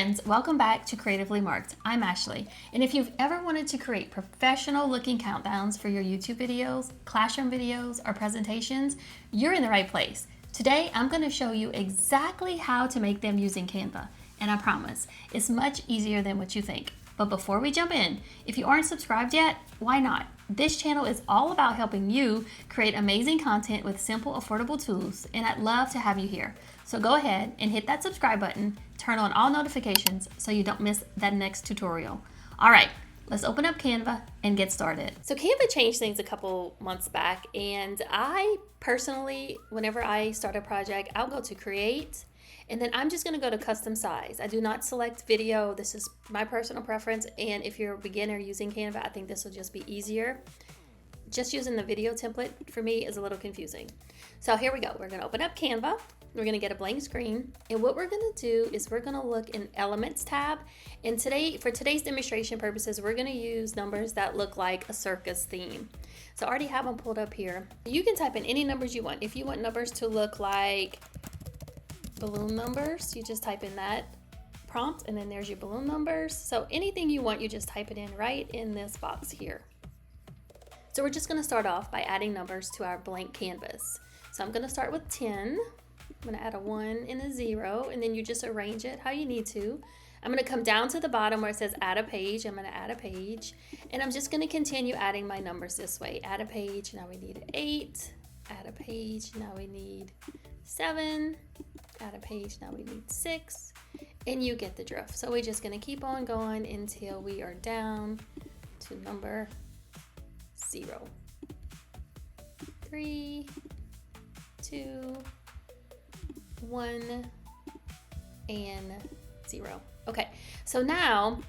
friends, welcome back to Creatively Marked. I'm Ashley, and if you've ever wanted to create professional looking countdowns for your YouTube videos, classroom videos, or presentations, you're in the right place. Today, I'm going to show you exactly how to make them using Canva, and I promise, it's much easier than what you think. But before we jump in, if you aren't subscribed yet, why not? This channel is all about helping you create amazing content with simple, affordable tools, and I'd love to have you here. So go ahead and hit that subscribe button, turn on all notifications so you don't miss that next tutorial. All right, let's open up Canva and get started. So Canva changed things a couple months back, and I personally, whenever I start a project, I'll go to create, and then I'm just gonna go to custom size. I do not select video. This is my personal preference, and if you're a beginner using Canva, I think this will just be easier. Just using the video template for me is a little confusing. So here we go. We're gonna open up Canva. We're gonna get a blank screen, and what we're gonna do is we're gonna look in Elements tab, and for today's demonstration purposes, we're gonna use numbers that look like a circus theme. So I already have them pulled up here. You can type in any numbers you want. If you want numbers to look like balloon numbers, you just type in that prompt, and then there's your balloon numbers. So anything you want, you just type it in right in this box here. So we're just gonna start off by adding numbers to our blank canvas. So I'm gonna start with 10. I'm gonna add a 1 and a 0, and then you just arrange it how you need to. I'm gonna come down to the bottom where it says add a page. I'm gonna add a page, and I'm just gonna continue adding my numbers this way. Add a page, now we need 8. Add a page, now we need 7. Add a page, now we need 6, and you get the drift. So we're just gonna keep on going until we are down to number 0. 3, 2, 1, and 0. Okay, so now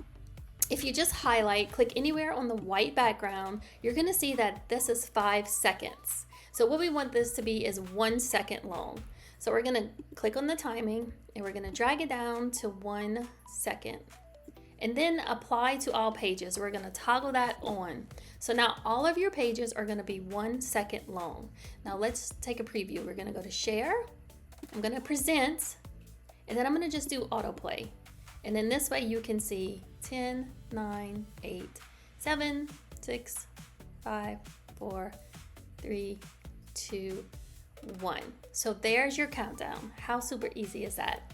if you just highlight, click anywhere on the white background, you're gonna see that this is 5 seconds. So what we want this to be is 1 second long. So we're gonna click on the timing, and we're gonna drag it down to 1 second. And then apply to all pages. We're gonna toggle that on. So now all of your pages are gonna be 1 second long. Now let's take a preview. We're gonna go to share. I'm gonna present, and then I'm gonna just do autoplay. And then this way you can see 10, 9, 8, 7, 6, 5, 4, 3, 2, 1. So there's your countdown. How super easy is that?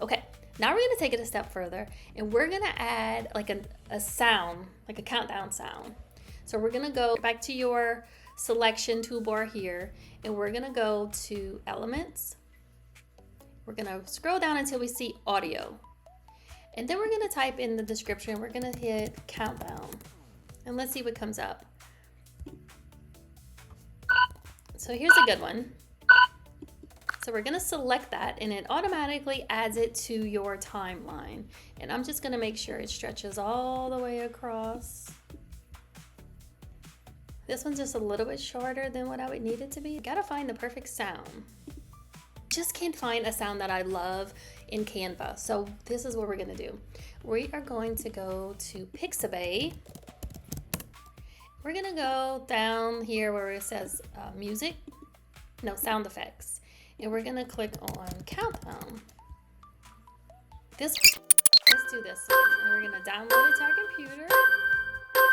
Okay, now we're gonna take it a step further, and we're gonna add like a sound, like a countdown sound. So we're gonna go back to your selection toolbar here, and we're gonna go to Elements. We're gonna scroll down until we see audio. And then we're gonna type in the description. We're gonna hit countdown, and let's see what comes up. So here's a good one. So we're gonna select that, and it automatically adds it to your timeline. And I'm just gonna make sure it stretches all the way across. This one's just a little bit shorter than what I would need it to be. You gotta find the perfect sound. Just can't find a sound that I love in Canva. So this is what we're gonna do. We are going to go to Pixabay. We're gonna go down here where it says sound effects. And we're gonna click on countdown. Let's do this one. And we're gonna download it to our computer.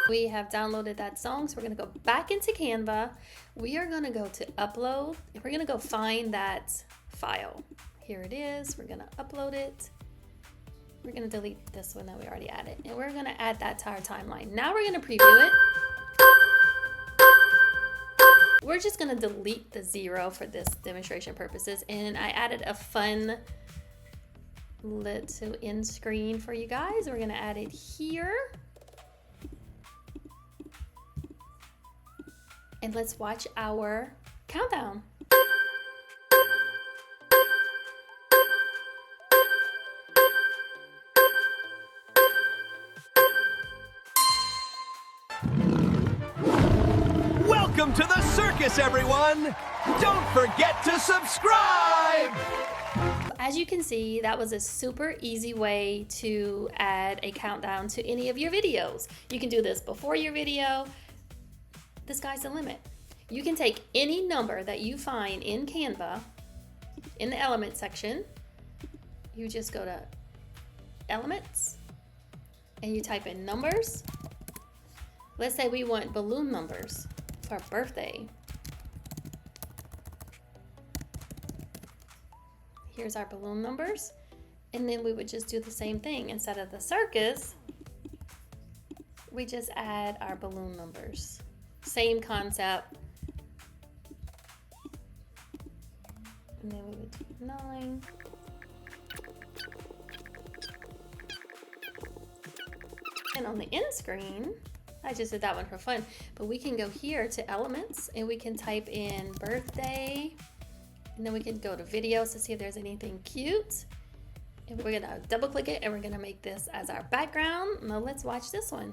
We have downloaded that song, so we're gonna go back into Canva. We are gonna go to upload, and we're gonna go find that file. Here it is. We're gonna upload it. We're gonna delete this one that we already added, and we're gonna add that to our timeline. Now we're gonna preview it. We're just gonna delete the 0 for this demonstration purposes, and I added a fun little end screen for you guys. We're gonna add it here. And let's watch our countdown. Welcome to the circus, everyone! Don't forget to subscribe! As you can see, that was a super easy way to add a countdown to any of your videos. You can do this before your video. The sky's the limit. You can take any number that you find in Canva in the element section. You just go to elements and you type in numbers. Let's say we want balloon numbers for birthday. Here's our balloon numbers. And then we would just do the same thing. Instead of the circus, we just add our balloon numbers. Same concept. And then we would do 9. And on the end screen, I just did that one for fun, but we can go here to elements and we can type in birthday, and then we can go to videos to see if there's anything cute. And we're gonna double click it and we're gonna make this as our background. Now let's watch this one.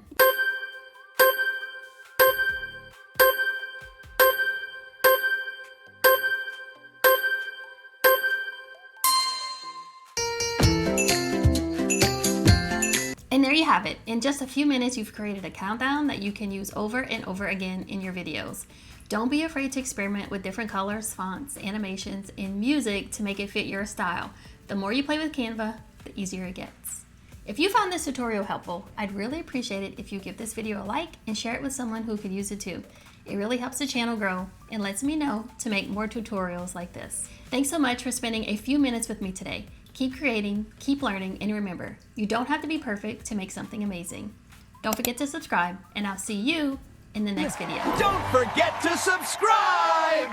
And there you have it. In just a few minutes, you've created a countdown that you can use over and over again in your videos. Don't be afraid to experiment with different colors, fonts, animations, and music to make it fit your style. The more you play with Canva, the easier it gets. If you found this tutorial helpful, I'd really appreciate it if you give this video a like and share it with someone who could use it too. It really helps the channel grow and lets me know to make more tutorials like this. Thanks so much for spending a few minutes with me today. Keep creating, keep learning, and remember, you don't have to be perfect to make something amazing. Don't forget to subscribe, and I'll see you in the next video. Don't forget to subscribe!